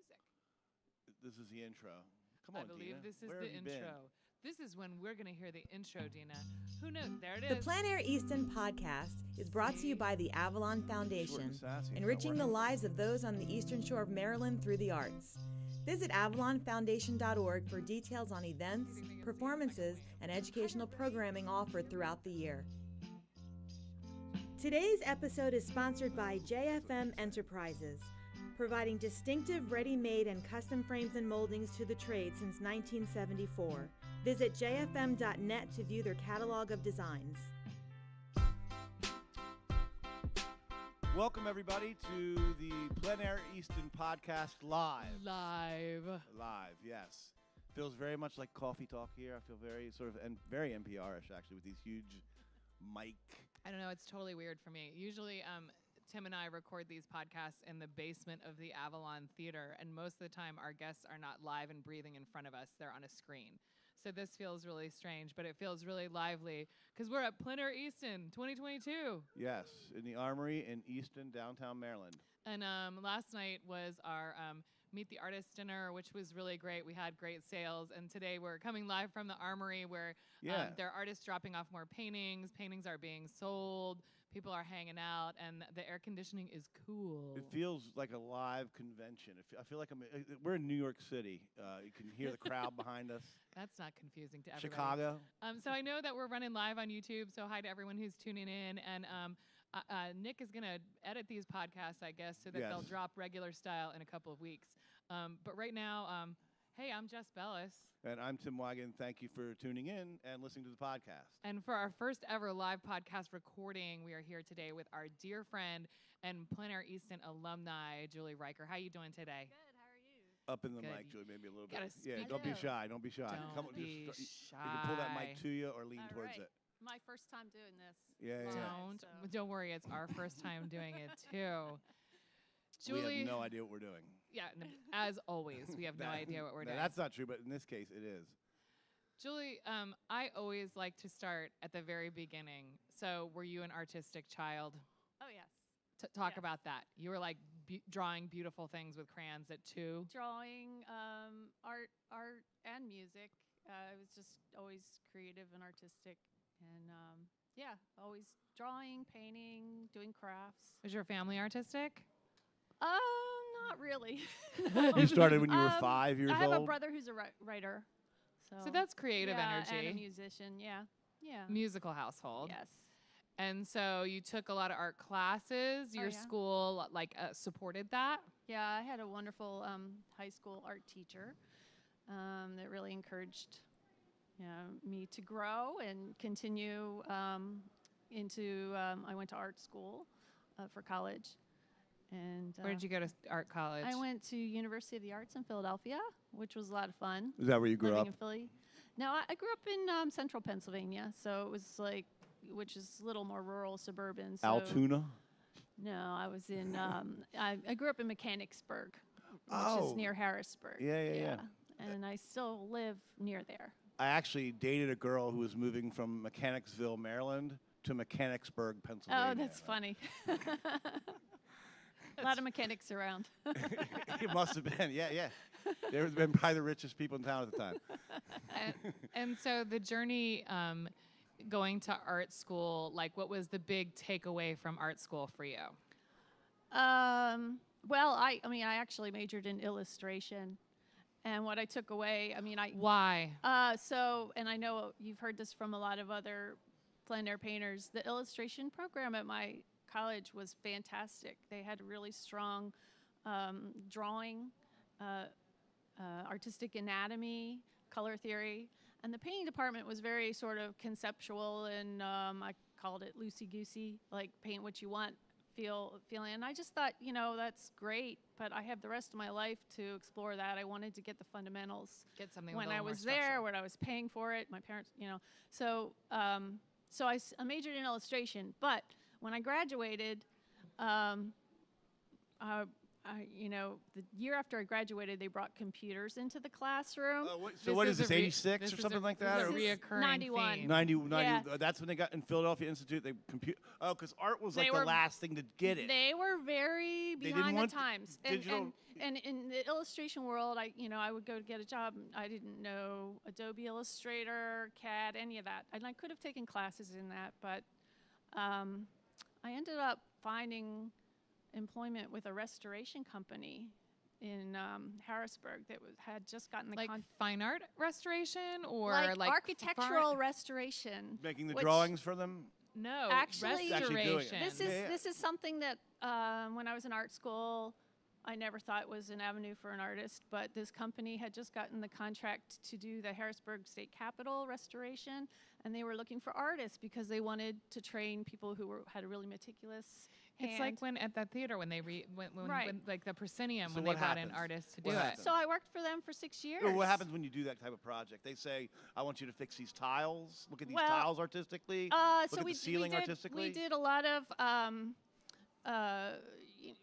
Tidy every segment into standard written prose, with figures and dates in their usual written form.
music. This is the intro. Come on, I believe Dina. this is Where the have you intro. been? This is when we're going to hear the intro, Dina. Who knows? There it is. The Plein Air Easton Podcast is brought to you by the Avalon Foundation, Sassy. enriching the lives of those on the eastern shore of Maryland through the arts. Visit avalonfoundation.org for details on events, performances, and educational programming offered throughout the year. Today's episode is sponsored by JFM Enterprises, providing distinctive ready-made and custom frames and moldings to the trade since 1974. Visit jfm.net to view their catalog of designs. Welcome, everybody, to the Plein Air Easton Podcast live. Live, yes. Feels very much like coffee talk here. I feel very and very NPR-ish, actually, with these huge mic. I don't know. It's totally weird for me. Usually, Tim and I record these podcasts in the basement of the Avalon Theater, and most of the time our guests are not live and breathing in front of us. They're on a screen. So this feels really strange, but it feels really lively because we're at Plein Air Easton 2022. Yes, in the Armory in Easton, downtown Maryland. And last night was our Meet the Artist dinner, which was really great. We had great sales. And today we're coming live from the Armory where there are artists dropping off more paintings. Paintings are being sold. People are hanging out. And the air conditioning is cool. It feels like a live convention. I feel like we're in New York City. You can hear the crowd behind us. That's not confusing to everybody. Chicago. So I know that we're running live on YouTube. So hi to everyone who's tuning in. And Nick is going to edit these podcasts, I guess, so that they'll drop regular style in a couple of weeks. But right now, hey, I'm Jess Bellis. And I'm Tim Wagon. Thank you for tuning in and listening to the podcast. And for our first ever live podcast recording, we are here today with our dear friend and Plein Air Easton alumni, Julie Riker. How are you doing today? Good. How are you? Up in the Good. mic, Julie, maybe a little Gotta bit. speak Yeah, don't be up. shy. Don't be shy. Don't Come on, be just, you can pull that mic shy. to you or lean All towards right. it. My first time doing this. Yeah, yeah. live, Don't worry, it's our first time doing it too. We Julie, have no idea what we're doing. yeah, as always, we have no idea what we're No, doing. that's not true, but in this case, it is. Julie, I always like to start at the very beginning. So, were you an artistic child? Oh, yes. Talk Yes. about that. You were like drawing beautiful things with crayons at 2. Drawing, art, and music. I was just always creative and artistic. And, always drawing, painting, doing crafts. Was your family artistic? Not really. You started when you were 5 years I have old? a brother who's a writer. So that's creative energy. And a musician, yeah. Musical household. Yes. And so you took a lot of art classes. Your yeah. school supported that? Yeah, I had a wonderful high school art teacher that really encouraged me to grow and continue into. I went to art school for college, and Where did you go to art college? I went to University of the Arts in Philadelphia, which was a lot of fun. Is that where you grew living up? in Philly? No, I grew up in central Pennsylvania, so it was which is a little more rural, suburban. So Altoona? No, I was in. I grew up in Mechanicsburg, which Oh. is near Harrisburg. Yeah. And I still live near there. I actually dated a girl who was moving from Mechanicsville, Maryland to Mechanicsburg, Pennsylvania. Oh, that's funny. A lot of mechanics around. It must have been, yeah. They were been probably the richest people in town at the time. and so the journey going to art school, what was the big takeaway from art school for you? Well, I actually majored in illustration. And what I took away, Why? and I know you've heard this from a lot of other plein air painters, the illustration program at my college was fantastic. They had really strong drawing, artistic anatomy, color theory, and the painting department was very sort of conceptual, and I called it loosey-goosey, like paint what you want, feeling. And I just thought, that's great, but I have the rest of my life to explore that. I wanted to get the fundamentals. Get something when with a I little was more there, structure. when I was paying for it, my parents, So I majored in illustration, but when I graduated, I the year after I graduated, they brought computers into the classroom. So what is this, 86 or something like that? This Or is a reoccurring 91. theme. 90, Yeah. That's when they got in Philadelphia Institute. They compute. Oh, because art was like They the were- last thing to get it. They were very They didn't behind the want times. digital- And in the illustration world, I would go to get a job. And I didn't know Adobe Illustrator, CAD, any of that. And I could have taken classes in that, but I ended up finding employment with a restoration company in Harrisburg that had just gotten the Like fine art restoration or like architectural restoration. Making the which- drawings for them. No, Actually- Actually doing it. restoration. This is something that when I was in art school, I never thought was an avenue for an artist, but this company had just gotten the contract to do the Harrisburg State Capitol restoration, and they were looking for artists because they wanted to train people who had a really meticulous hand. It's like when at that theater when they when Right. like the proscenium So when they what brought in happens? artists to What do happens? it. So I worked for them for 6 years. Or what happens when you do that type of project? They say, "I want you to fix these tiles. Look at these Well, tiles artistically. So Look at the ceiling artistically." We did a lot of.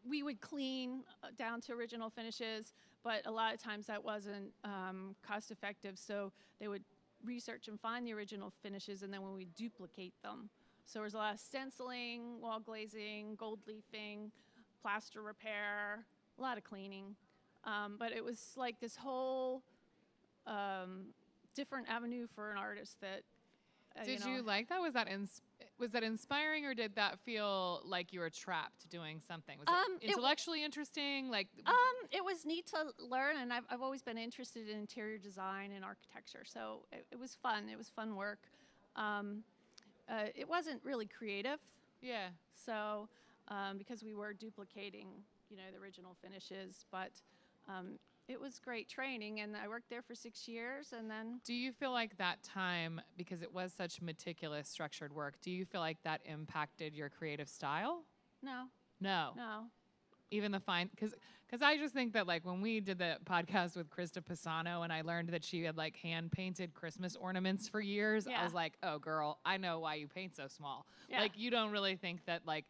We would clean down to original finishes, but a lot of times that wasn't cost effective. So they would research and find the original finishes, and then when we duplicate them. So there was a lot of stenciling, wall glazing, gold leafing, plaster repair, a lot of cleaning. But it was like this whole different avenue for an artist that. Did you like that? Was that inspiring, or did that feel like you were trapped doing something? Was it intellectually interesting? Like, it was neat to learn, and I've always been interested in interior design and architecture, so it was fun. It was fun work. It wasn't really creative, yeah. so because we were duplicating, the original finishes, but it was great training, and I worked there for 6 years, and then. Do you feel like that time, because it was such meticulous, structured work, do you feel like that impacted your creative style? No. No. Even the fine, because I just think that like when we did the podcast with Krista Pisano and I learned that she had like hand painted Christmas ornaments for years, Yeah. I was like, oh girl, I know why you paint so small. Yeah. Like you don't really think that like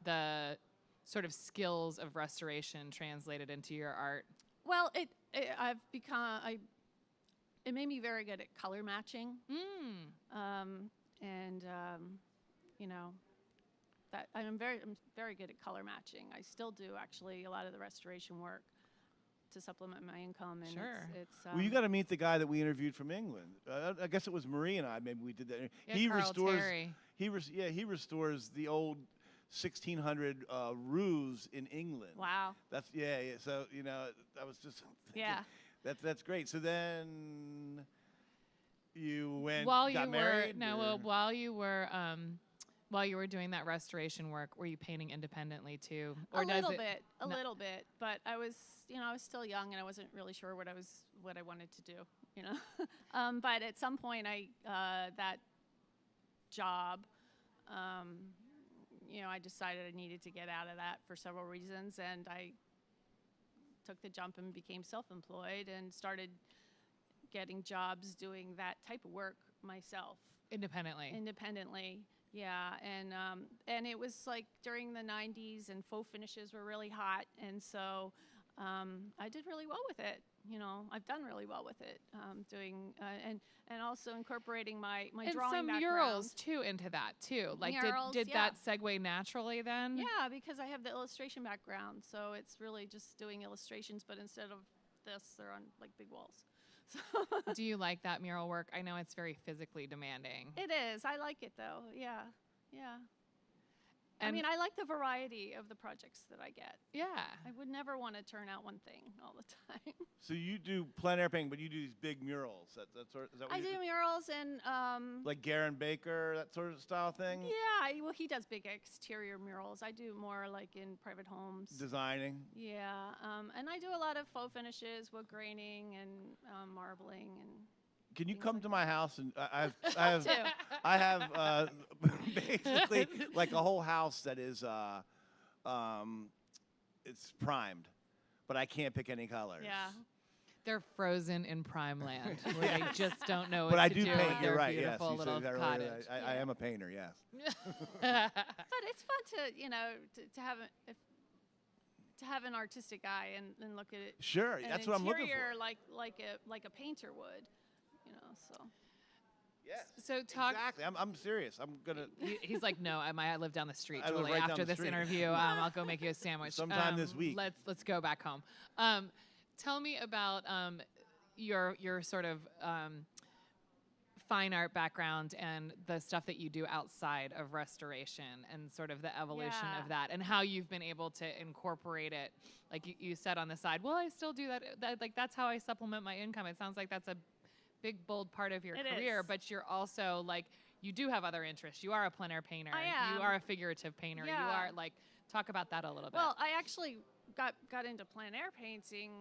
the sort of skills of restoration translated into your art. Well, it made me very good at color matching. That I'm very good at color matching. I still do actually a lot of the restoration work to supplement my income. And Sure. it's Well, you got to meet the guy that we interviewed from England. I guess it was Marie and I. Maybe we did that. Yeah, Carl Terry. He restores the old 1600 roofs in England. Wow. That's yeah. So I was just thinking, Yeah. That's great. So then you got married. While you were doing that restoration work, were you painting independently too, A little No. little bit, but I was still young and I wasn't really sure what I wanted to do, but at some point that job, I decided I needed to get out of that for several reasons, and I took the jump and became self-employed and started getting jobs doing that type of work myself. Independently. Yeah, and it was like during the 90s and faux finishes were really hot, and so I did really well with it. I've done really well with it, doing and also incorporating my and drawing some background. murals too into that too. Like Murals, did yeah. that segue naturally then? Yeah, because I have the illustration background, so it's really just doing illustrations, but instead of this, they're on like big walls. So Do you like that mural work? I know it's very physically demanding. it is. I like it though. Yeah. And I like the variety of the projects that I get. yeah. I would never want to turn out one thing all the time. So you do plein air painting, but you do these big murals. Is that what I you do murals and like Garen Baker, that sort of style thing? yeah, well, he does big exterior murals. I do more like in private homes. Designing. Yeah, and I do a lot of faux finishes, wood graining and marbling and. Can you things come like to my house and I have basically like a whole house that is it's primed, but I can't pick any colors. Yeah. They're frozen in prime land where they just don't know what But I to do do paint. with You're their right. Yes, beautiful you said little that earlier. cottage. I am a painter. Yes. But it's fun to to have to have an artistic eye and look at it. Sure, that's what I'm looking Interior for. like a painter would, so. Yes. So talk. Exactly. I'm serious. I'm gonna. He's like, no, I live down the street, I live Julie. right down After the this street. interview, I'll go make you a sandwich. Sometime this week. Let's go back home. Tell me about your sort of fine art background and the stuff that you do outside of restoration and sort of the evolution of that and how you've been able to incorporate it. Like you said on the side, well, I still do that. Like that's how I supplement my income. It sounds like that's a big, bold part of your career, but you're also like, you do have other interests. You are a plein air painter. I am. You are a figurative painter. Yeah. You are like, talk about that a little bit. Well, I actually got into plein air painting.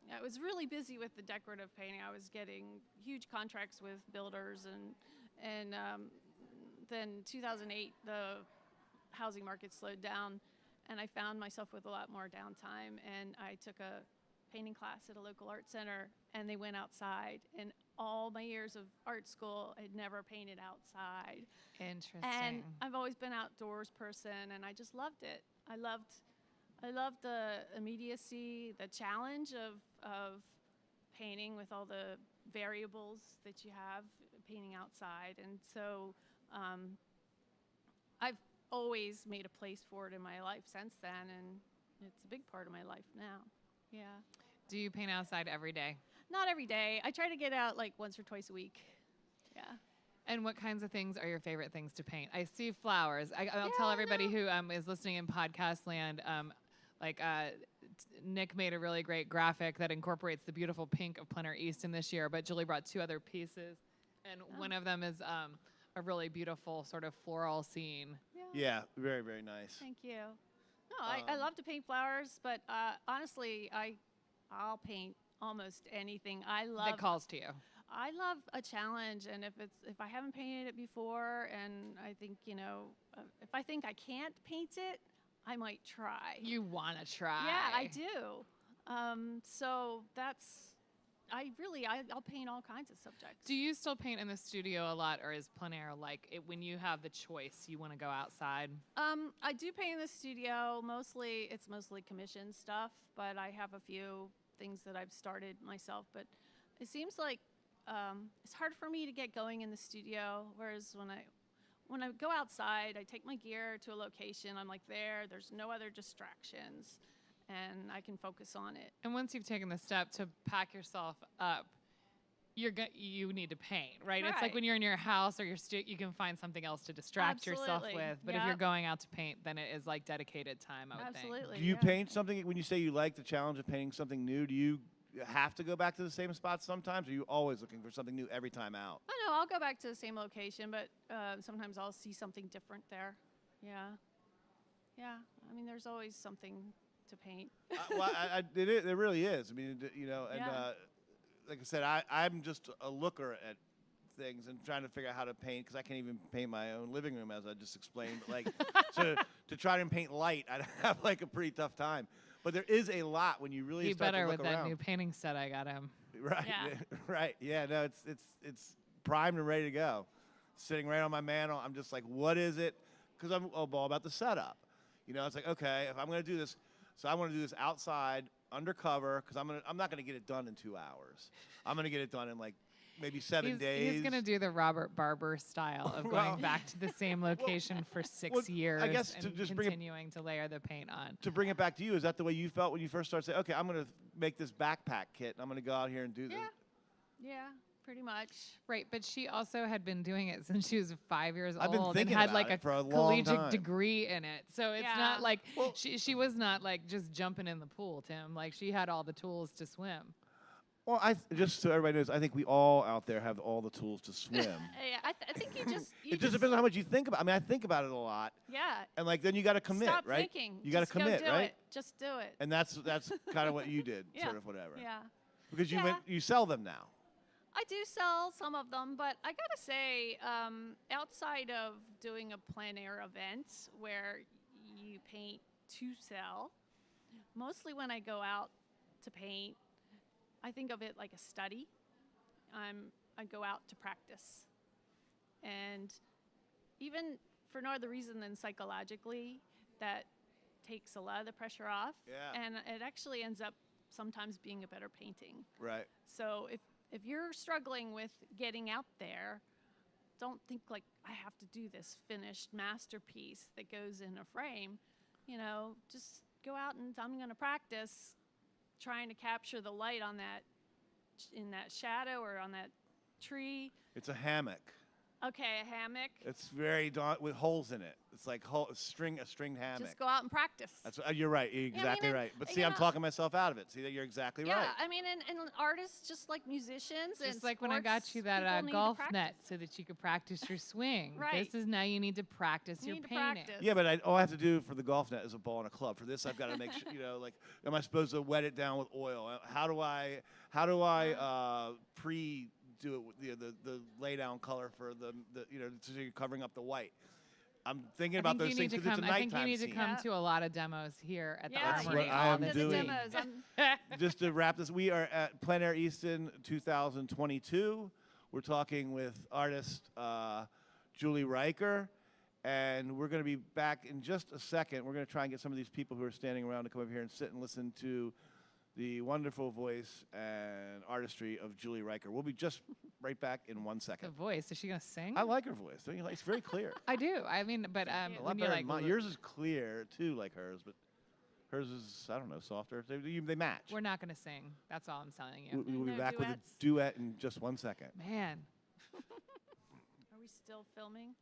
I was really busy with the decorative painting. I was getting huge contracts with builders, and then 2008 the housing market slowed down, and I found myself with a lot more downtime. And I took a painting class at a local art center, and they went outside. And all my years of art school, I'd never painted outside. Interesting. And I've always been an outdoors person, and I just loved it. I loved the immediacy, the challenge of painting with all the variables that you have painting outside. And so I've always made a place for it in my life since then, and it's a big part of my life now. Yeah. Do you paint outside every day? Not every day. I try to get out like once or twice a week. Yeah. And what kinds of things are your favorite things to paint? I see flowers. I'll tell everybody who is listening in podcast land, Nick made a really great graphic that incorporates the beautiful pink of Plein Air Easton this year, but Julie brought two other pieces, and one of them is a really beautiful sort of floral scene. Yeah, very, very nice. Thank you. No, I love to paint flowers, but honestly, I'll paint almost anything. That calls to you. I love a challenge, and if I haven't painted it before, and I think if I think I can't paint it, I might try. You want to try? Yeah, I do. So I'll paint all kinds of subjects. Do you still paint in the studio a lot, or is plein air like when you have the choice, you want to go outside? I do paint in the studio. It's mostly commission stuff, but I have a few things that I've started myself. But it seems like it's hard for me to get going in the studio, whereas when I go outside, I take my gear to a location. I'm like there's no other distractions, and I can focus on it. And once you've taken the step to pack yourself up, you need to paint, right? It's like when you're in your house or you can find something else to distract yourself with. But if you're going out to paint, then it is like dedicated time, I would think. Absolutely. Do you paint something, when you say you like the challenge of painting something new, do you have to go back to the same spot sometimes, or are you always looking for something new every time out? I know, I'll go back to the same location, but sometimes I'll see something different there. Yeah. Yeah, I mean, there's always something to paint. It really is. I mean, and Yeah. like I said, I'm just a looker at things and trying to figure out how to paint, because I can't even paint my own living room, as I just explained. But like to try and paint light, I'd have like a pretty tough time. But there is a lot when you really start to look with around. that new painting set I got him. Right. Yeah. Right. Yeah. No, it's primed and ready to go. Sitting right on my mantle. I'm just like, what is it? Because I'm all about the setup. It's like, okay, if I'm going to do this, so I want to do this outside, undercover, because I'm not going to get it done in 2 hours. I'm going to get it done in like maybe 7 days. He's going to do the Robert Barber style of going back to the same location for 6 years, I guess to and just continuing to layer the paint on. To bring it back to you, is that the way you felt when you first started saying, okay, I'm going to make this backpack kit, and I'm going to go out here and do this? Yeah, pretty much. Right, but she also had been doing it since she was 5 years I've been old and thinking had about like it a for a long collegiate time. degree in it. So it's Yeah. not like she was not like just jumping in the pool, Tim. Like she had all the tools to swim. Well, just so everybody knows, I think we all out there have all the tools to swim. Yeah, I think you just It just depends on how much you think about it. I mean, I think about it a lot. Yeah. And like then you got to commit, Stop right? thinking. You got to Just go commit, do right? It. Just do it. And that's kind of what you did, Yeah. sort of whatever. Yeah. Because Yeah. you sell them now. I do sell some of them, but I gotta say, outside of doing a plein air event where you paint to sell, mostly when I go out to paint, I think of it like a study. I go out to practice, and even for no other reason than psychologically, that takes a lot of the pressure off. Yeah. And it actually ends up sometimes being a better painting. Right. So if you're struggling with getting out there, don't think like I have to do this finished masterpiece that goes in a frame. You know, just go out and I'm going to practice trying to capture the light on that, in that shadow or on that tree. It's a hammock. Okay, a hammock. It's very with holes in it. It's like a stringed hammock. Just go out and practice. That's you're right. You're exactly right. But see, I'm talking myself out of it. See, that you're exactly right. Yeah, I mean, and artists, just like musicians, and Just like when I got you that golf net so that you could practice your swing. Right. This is now you need to practice your painting. Yeah, but all I have to do for the golf net is a ball and a club. For this, I've got to make sure, like, am I supposed to wet it down with oil? How do I do it with the lay down color for the so you're covering up the white. I'm thinking about those things because it's a nighttime scene. I think you need to come to a lot of demos here at the That's Armory. what I am doing. Just to wrap this, we are at Plein Air Easton 2022. We're talking with artist Julie Riker, and we're going to be back in just a second. We're going to try and get some of these people who are standing around to come over here and sit and listen to the wonderful voice and artistry of Julie Riker. We'll be just right back in 1 second. The voice, is she gonna sing? I like her voice. Don't you like? It's very clear. I do. I mean, but a lot better than mine. Yours is clear too, like hers, but hers is, I don't know, softer. They match. We're not gonna sing. That's all I'm telling you. We'll be back with a duet in just 1 second. Man. Are we still filming?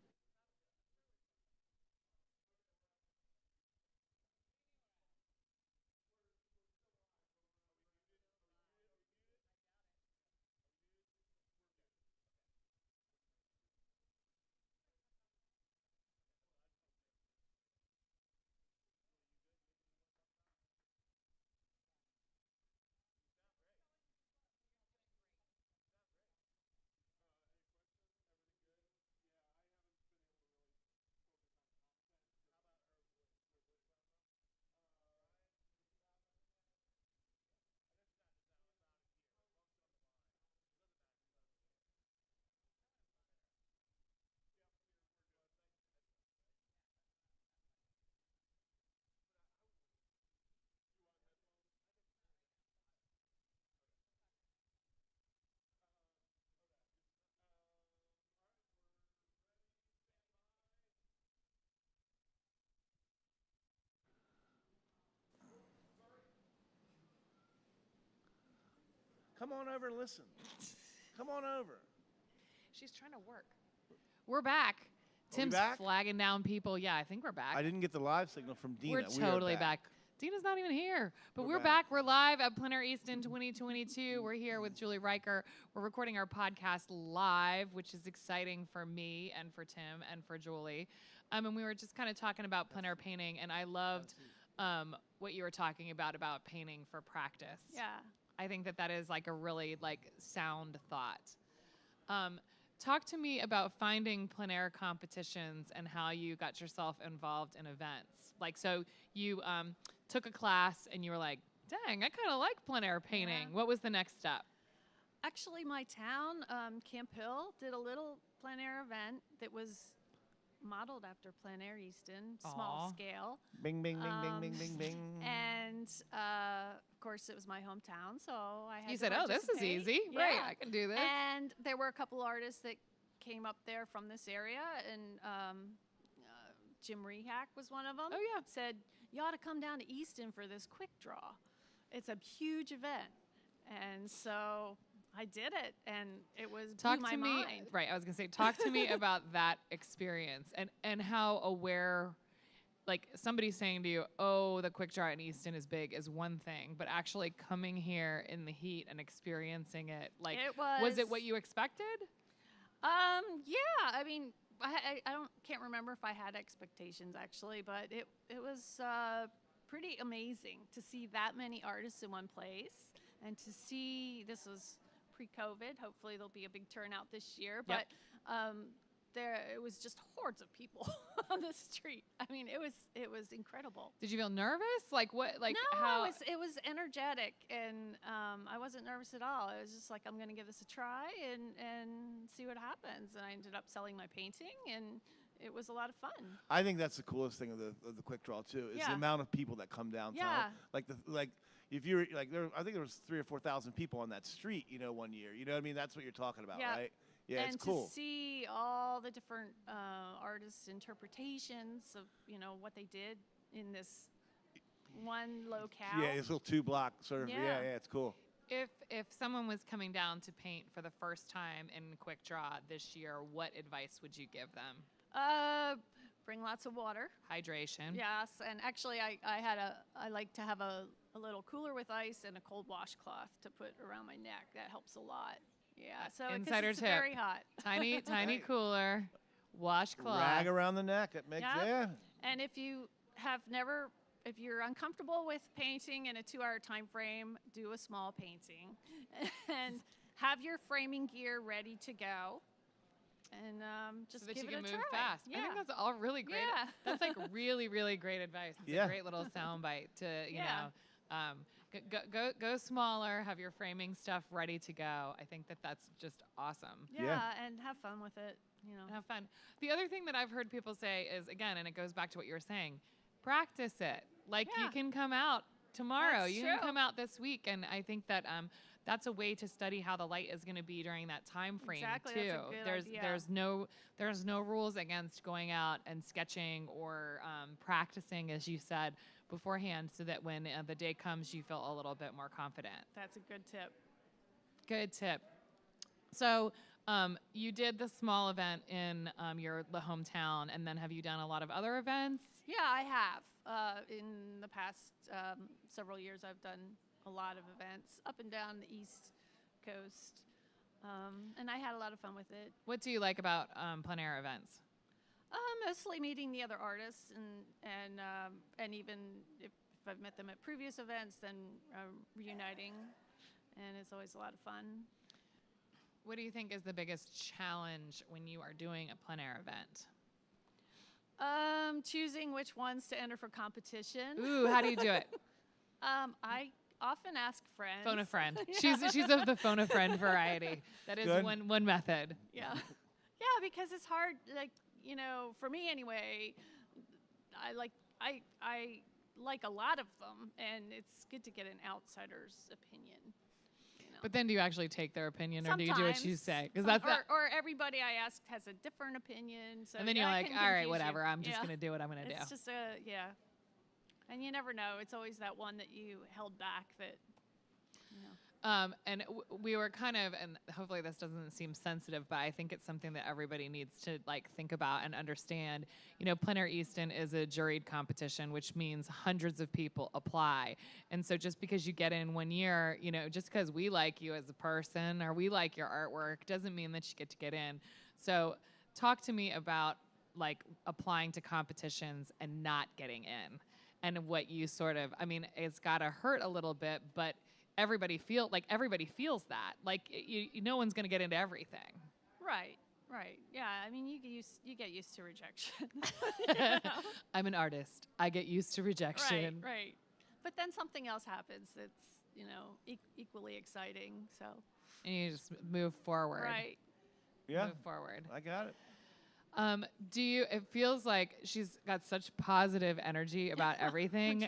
Come on over and listen. Come on over. She's trying to work. We're back. Tim's back? flagging down people. Yeah, I think we're back. I didn't get the live signal from Dina. We're totally back. Dina's not even here. But we're back. We're live at Plein Air Easton 2022. We're here with Julie Riker. We're recording our podcast live, which is exciting for me and for Tim and for Julie. And we were just kind of talking about plein air painting, and I loved what you were talking about painting for practice. Yeah. I think that is like a really sound thought. Talk to me about finding plein air competitions and how you got yourself involved in events. So you took a class and you were like, dang, I kind of like plein air painting. Yeah. What was the next step? Actually, my town, Camp Hill, did a little plein air event that was modeled after Plein Air Easton, small scale. Bing, bing, bing, bing, bing, bing, bing. And, of course, it was my hometown, so I had You to said, oh, this is easy. Yeah. Great, I can do this. And there were a couple artists that came up there from this area, and Jim Rehack was one of them. Oh, yeah. Said, you ought to come down to Easton for this quick draw. It's a huge event. And so I did it, and it was blew my mind. Right, I was going to say, talk to me about that experience and how aware, somebody saying to you, oh, the quick draw in Easton is big is one thing, but actually coming here in the heat and experiencing it, was it what you expected? Yeah, I mean, I can't remember if I had expectations actually, but it was pretty amazing to see that many artists in one place, and to see, this was pre-COVID, hopefully there'll be a big turnout this year, but it was just hordes of people on the street. I mean, it was incredible. Did you feel nervous? No, it was energetic, and I wasn't nervous at all. It was just like, I'm going to give this a try and see what happens. And I ended up selling my painting, and it was a lot of fun. I think that's the coolest thing of the quick draw too, is the amount of people that come downtown. Yeah. If you're like I think there was 3,000 or 4,000 people on that street, one year. You know what I mean? That's what you're talking about, right? Yeah, and it's cool. And to see all the different artists' interpretations of, what they did in this one locale. Yeah, this little 2-block sort of, yeah, it's cool. If someone was coming down to paint for the first time in Quick Draw this year, what advice would you give them? Bring lots of water. Hydration. Yes, and actually I like to have a little cooler with ice and a cold washcloth to put around my neck. That helps a lot. Yeah, so insider it's tip. very hot. Tiny cooler, washcloth. Rag around the neck. It makes And if you're uncomfortable with painting in a 2-hour time frame, do a small painting, and have your framing gear ready to go. And just so that give you it can a move try. fast. Yeah. I think that's all really great. Yeah. That's like really, really great advice. It's a great little soundbite to go smaller. Have your framing stuff ready to go. I think that's just awesome. Yeah, and have fun with it. Have fun. The other thing that I've heard people say is, again, and it goes back to what you were saying, practice it. Like you can come out tomorrow. That's you true. can come out this week, and I think that that's a way to study how the light is going to be during that time frame Exactly, too. that's a good idea. There's no rules against going out and sketching or practicing, as you said beforehand, so that when the day comes, you feel a little bit more confident. That's a good tip. Good tip. So you did the small event in the hometown, and then have you done a lot of other events? Yeah, I have. In the past several years, I've done a lot of events up and down the East Coast, and I had a lot of fun with it. What do you like about plein air events? Mostly meeting the other artists, and even if I've met them at previous events, then reuniting, and it's always a lot of fun. What do you think is the biggest challenge when you are doing a plein air event? Choosing which ones to enter for competition. Ooh, how do you do it? I often ask friends. Phone a friend. She's of the phone a friend variety. That is one method. Yeah. Yeah, because it's hard, for me anyway, I like a lot of them, and it's good to get an outsider's opinion. But then do you actually take their opinion, Sometimes. or do you do what you say? Because or everybody I ask has a different opinion. So and then you're like, all right, whatever. I'm just going to do what I'm going to do. It's just and you never know. It's always that one that you held back that. And we were kind of, and hopefully this doesn't seem sensitive, but I think it's something that everybody needs to think about and understand. Plein Air Easton is a juried competition, which means hundreds of people apply. And so just because you get in one year, just because we like you as a person or we like your artwork doesn't mean that you get in. So talk to me about applying to competitions and not getting in, and what you it's got to hurt a little bit, but everybody feels that no one's going to get into everything. Right. Yeah. I mean, you get used to rejection. I'm an artist. I get used to rejection. Right. But then something else happens that's equally exciting. So. And you just move forward. Right. Yeah. Move forward. I got it. It feels like she's got such positive energy about everything.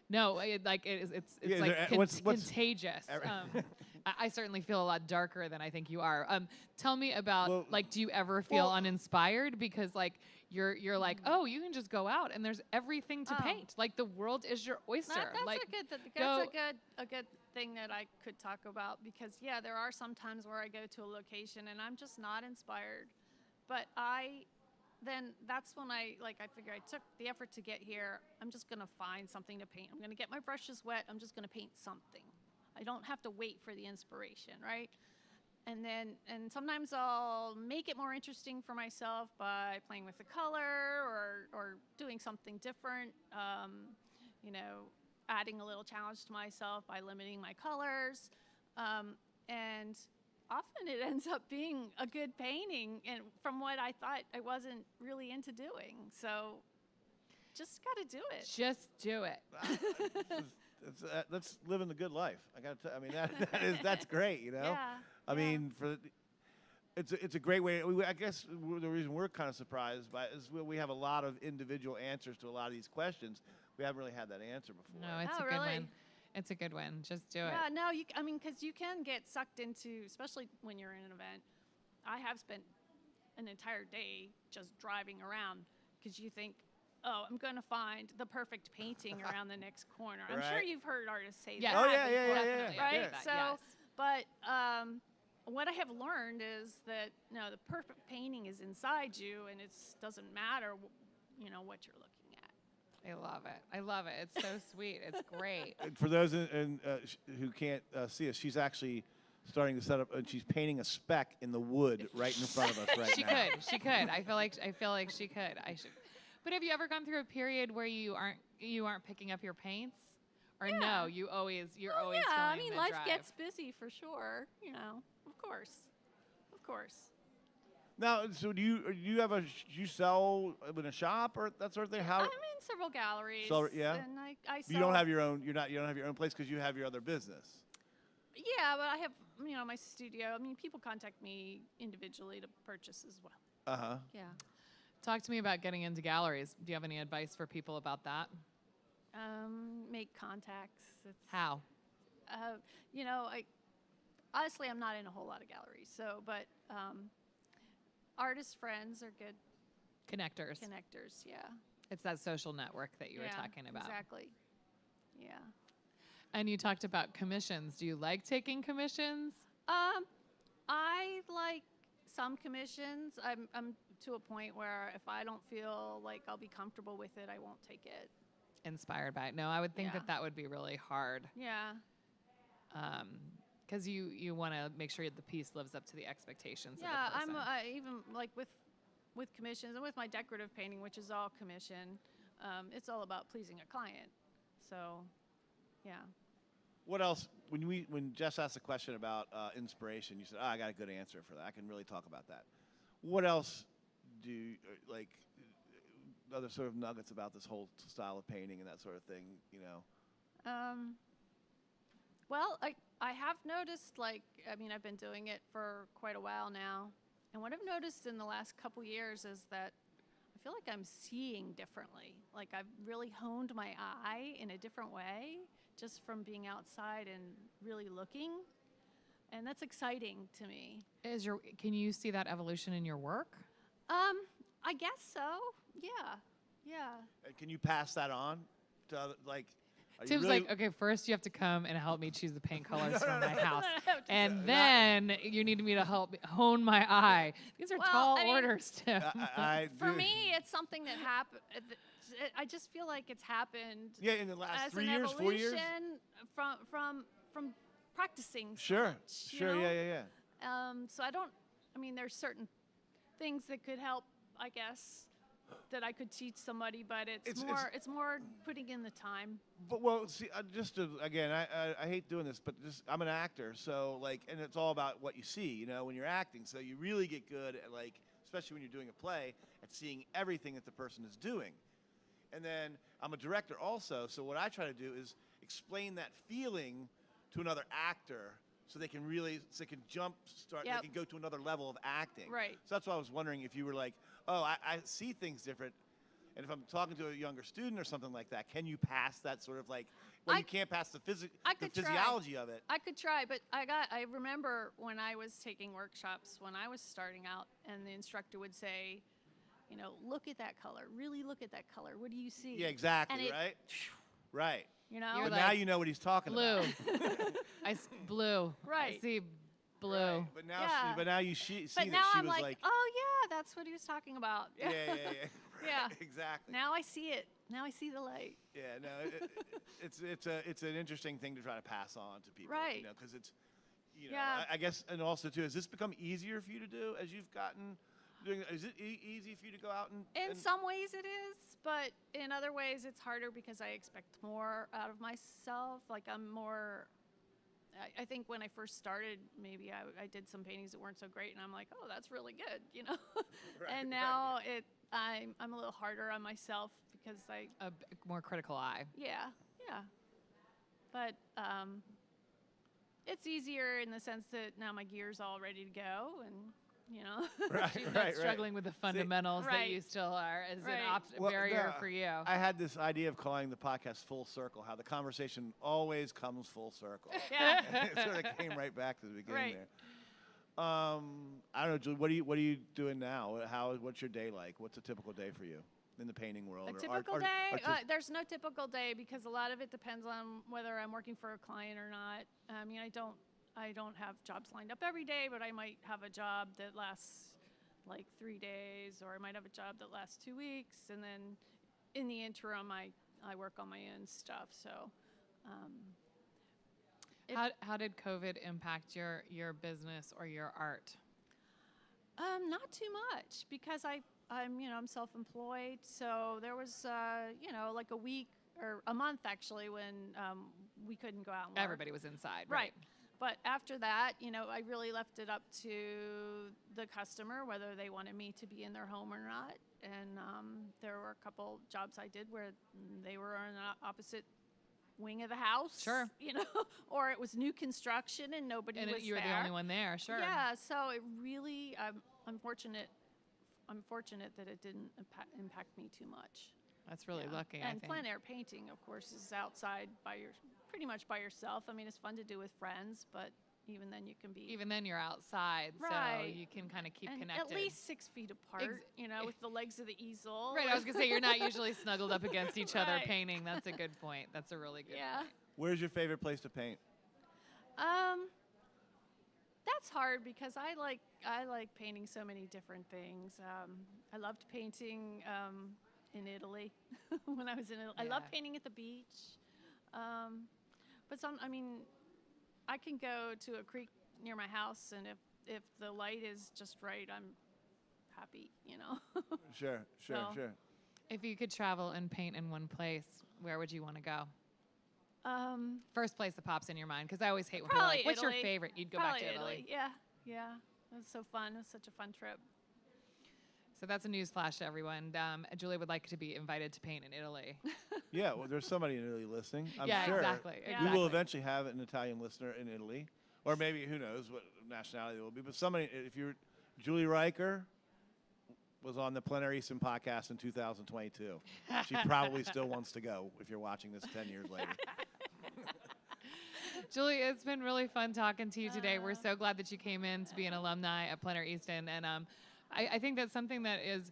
It's contagious. I certainly feel a lot darker than I think you are. Tell me about, do you ever feel uninspired? Because you're like, oh, you can just go out and there's everything to paint. The world is your oyster. That's a good thing that I could talk about, because there are some times where I go to a location and I'm just not inspired. But that's when I figure I took the effort to get here. I'm just going to find something to paint. I'm going to get my brushes wet. I'm just going to paint something. I don't have to wait for the inspiration, right? And sometimes I'll make it more interesting for myself by playing with the color or doing something different, adding a little challenge to myself by limiting my colors. And often it ends up being a good painting, and from what I thought I wasn't really into doing. So just got to do it. Just do it. That's living the good life. That's great, Yeah. I mean, it's a great way. I guess the reason we're kind of surprised by it is we have a lot of individual answers to a lot of these questions. We haven't really had that answer before. No, it's a good one. It's a good one. Just do it. Yeah, no, because you can get sucked into, especially when you're in an event. I have spent an entire day just driving around because you think, oh, I'm going to find the perfect painting around the next corner. I'm sure you've heard artists say yes. that. Oh, yeah, Definitely. Right? That, So, yes. but what I have learned is that, no, the perfect painting is inside you, and it doesn't matter, what you're looking at. I love it. I love it. It's so sweet. It's great. And for those who can't see us, she's actually starting to set up, and she's painting a speck in the wood right in front of us right now. She could. I feel like she could. I should. But have you ever gone through a period where you aren't picking up your paints? Or no, you're always Yeah, feeling the life drive. gets busy for sure. Of course. Now, so do you sell in a shop or that sort of thing? How? I'm in several galleries. So, yeah? And I sell. You don't have your own. You don't have your own place because you have your other business. Yeah, but I have my studio. I mean, people contact me individually to purchase as well. Yeah. Talk to me about getting into galleries. Do you have any advice for people about that? Make contacts. How? Honestly, I'm not in a whole lot of galleries. So, but artist friends are good Connectors. connectors. Yeah. It's that social network that you were talking about. Exactly. Yeah. And you talked about commissions. Do you like taking commissions? I like some commissions. I'm to a point where if I don't feel like I'll be comfortable with it, I won't take it. Inspired by it. No, I would think Yeah. that would be really hard. Yeah. Because you want to make sure the piece lives up to the expectations Yeah, of the person. even like with commissions and with my decorative painting, which is all commission, it's all about pleasing a client. So, yeah. What else? When Jess asked a question about inspiration, you said, "I got a good answer for that. I can really talk about that." What else do you, like other sort of nuggets about this whole style of painting and that sort of thing? Well, I have noticed, I've been doing it for quite a while now. And what I've noticed in the last couple years is that I feel like I'm seeing differently. Like I've really honed my eye in a different way just from being outside and really looking. And that's exciting to me. Can you see that evolution in your work? I guess so. Yeah. And can you pass that on to other, Tim's really like, okay, first you have to come and help me choose the paint colors for my house. No, And then you need me to help hone my eye. These are tall orders, Tim. For me, it's something that happened. I just feel like it's happened. Yeah, in the last as 3 an years, 4 years. Evolution from practicing. So Sure, much, sure, yeah. So there's certain things that could help, I guess, that I could teach somebody, but it's more putting in the time. But see, I hate doing this, but I'm an actor, so and it's all about what you see, when you're acting. So you really get good at especially when you're doing a play, at seeing everything that the person is doing. And then I'm a director also, so what I try to do is explain that feeling to another actor so they can they can they can go to another level of acting. Right. So that's why I was wondering if you were I see things different. And if I'm talking to a younger student or something like that, can you pass that sort of you can't pass the physiology of it. I could try, but I remember when I was taking workshops when I was starting out, and the instructor would say, look at that color. Really look at that color. What do you see? Yeah, exactly, And right? Right. You're But now you know what he's talking blue. about. Blue. Right. I see blue. Right. But now you see But that now she I'm was like, oh yeah, that's what he was talking about. Yeah. Yeah. Exactly. Now I see it. Now I see the light. Yeah, no, it's an interesting thing to try to pass on to people, Right. Because it's, Yeah. I guess, and also too, has this become easier for you to do as you've gotten doing? Is it easy for you to go out and? In some ways it is, but in other ways it's harder because I expect more out of myself. I'm more. I think when I first started, maybe I did some paintings that weren't so great, and I'm like, oh, that's really good, Right, and now I'm a little harder on myself because A more critical eye. Yeah. But it's easier in the sense that now my gear's all ready to go, and you know. She's not struggling with the fundamentals that you still are as an barrier for you. I had this idea of calling the podcast Full Circle, how the conversation always comes full circle. Yeah. It sort of came right back to the beginning there. I don't know, Julie, what are you doing now? What's your day like? What's a typical day for you in the painting world? A typical day? There's no typical day because a lot of it depends on whether I'm working for a client or not. I mean, I don't have jobs lined up every day, but I might have a job that lasts like 3 days, or I might have a job that lasts 2 weeks, and then in the interim, I work on my own stuff. So, how did COVID impact your business or your art? Not too much because I'm self-employed. So there was like a week or a month actually when we couldn't go out and work. Everybody was inside, right? But after that, I really left it up to the customer whether they wanted me to be in their home or not. And there were a couple jobs I did where they were on the opposite wing of the house. Sure. Or it was new construction and nobody was there. You were the only one there, sure. Yeah, so it really, I'm fortunate that it didn't impact me too much. That's really lucky, I think. And plein air painting, of course, is outside pretty much by yourself. I mean, it's fun to do with friends, but even then you can be... Even then you're outside, so you can kind of keep connected. At least 6 feet apart, with the legs of the easel. Right, I was going to say, you're not usually snuggled up against each other painting. That's a good point. That's a really good point. Where's your favorite place to paint? That's hard because I like painting so many different things. I loved painting in Italy when I was in Italy. I love painting at the beach. But I can go to a creek near my house, and if the light is just right, I'm happy, Sure. If you could travel and paint in one place, where would you want to go? First place that pops in your mind, because I always hate when people are like, what's your favorite? You'd go back to Italy. Yeah. It was so fun. It was such a fun trip. So that's a news flash to everyone. Julie would like to be invited to paint in Italy. Yeah, well, there's somebody in Italy listening. I'm sure. Exactly. We will eventually have an Italian listener in Italy, or maybe, who knows what nationality it will be. But somebody, if you're Julie Riker, was on the Plein Air Easton Podcast in 2022. She probably still wants to go if you're watching this 10 years later. Julie, it's been really fun talking to you today. We're so glad that you came in to be an alumni at Plein Air Easton. And I think that's something that is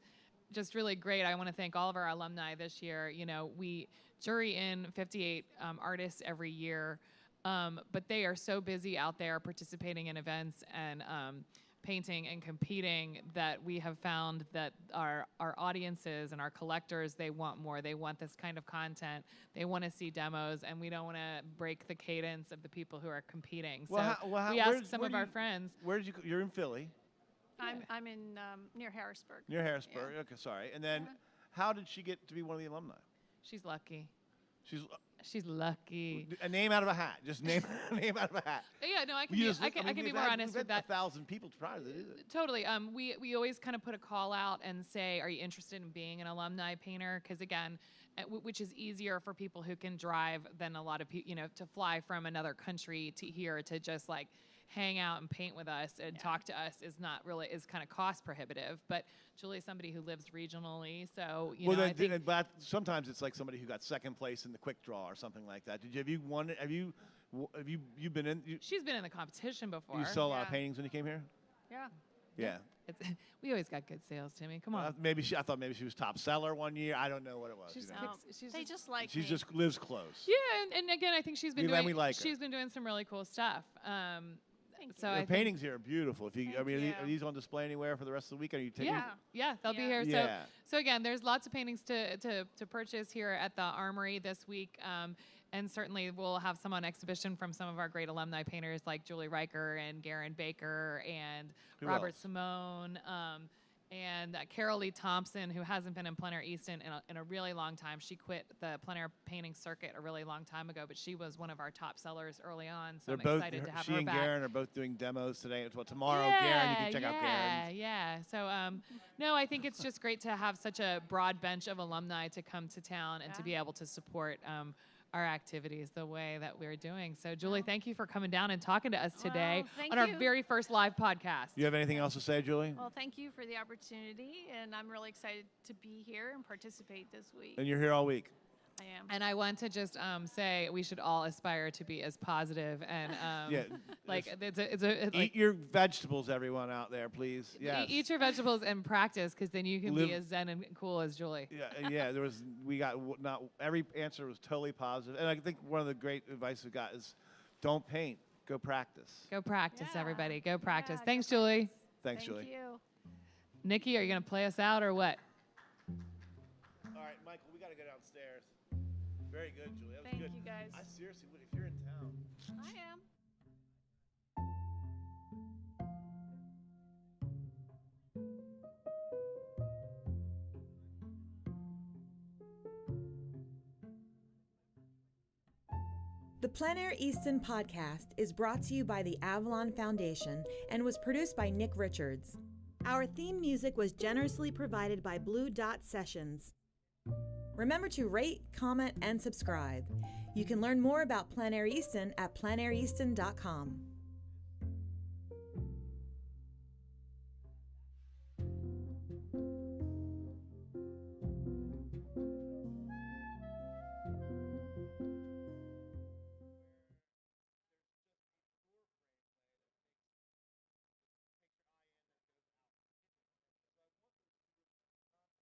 just really great. I want to thank all of our alumni this year. We jury in 58 artists every year, but they are so busy out there participating in events and painting and competing that we have found that our audiences and our collectors, they want more. They want this kind of content. They want to see demos, and we don't want to break the cadence of the people who are competing. So we asked some of our friends. Where did you? You're in Philly. I'm in near Harrisburg. Near Harrisburg. Yeah. Okay, sorry. And then, how did she get to be one of the alumni? She's lucky. She's lucky. A name out of a hat. Just name a name out of a hat. Yeah, no, I can be more honest with that. 1,000 people try to do it. Totally. We always kind of put a call out and say, are you interested in being an alumni painter? Because again, which is easier for people who can drive than a lot of people, to fly from another country to here to just like hang out and paint with us and talk to us is kind of cost prohibitive. But Julie's somebody who lives regionally, so I think but sometimes it's like somebody who got second place in the quick draw or something like that. Have you won? Have you been in? She's been in the competition before. You saw a lot of paintings when you came here. Yeah. We always got good sales, Timmy. Come on. I thought maybe she was top seller one year. I don't know what it was. She just lives close. Yeah, and again, I think she's been doing some really cool stuff. So the paintings here are beautiful. Are these on display anywhere for the rest of the week? Are you taking? Yeah, they'll be here. Yeah. So again, there's lots of paintings to purchase here at the Armory this week. And certainly we'll have some on exhibition from some of our great alumni painters like Julie Riker and Garen Baker and Robert Simone and Carol Lee Thompson, who hasn't been in Plein Air Easton in a really long time. She quit the plein air painting circuit a really long time ago, but she was one of our top sellers early on. So I'm excited to have her back. She and Garen are both doing demos today. Tomorrow, Garen, you can check out Garen. Yeah. So no, I think it's just great to have such a broad bench of alumni to come to town and to be able to support our activities the way that we're doing. So, Julie, thank you for coming down and talking to us today thank on our you. very first live podcast. You have anything else to say, Julie? Well, thank you for the opportunity, and I'm really excited to be here and participate this week. And you're here all week. I am. And I want to just say we should all aspire to be as positive and like Eat your vegetables, everyone out there, please. Yes. eat your vegetables and practice, because then you can be as zen and cool as Julie. Yeah. Not every answer was totally positive, and I think one of the great advice we got is, don't paint, go practice. Go practice, Yeah. everybody. Go practice. Yeah, Thanks, go Julie. practice. Thanks, Thank Julie. you. Nikki, are you gonna play us out or what? All right, Michael, we got to go downstairs. Very good, Julie. That was Thank good. you, guys. I seriously would, if you're in town. I am. The Plein Air Easton Podcast is brought to you by the Avalon Foundation and was produced by Nick Richards. Our theme music was generously provided by Blue Dot Sessions. Remember to rate, comment, and subscribe. You can learn more about Plein Air Easton at pleinaireaston.com.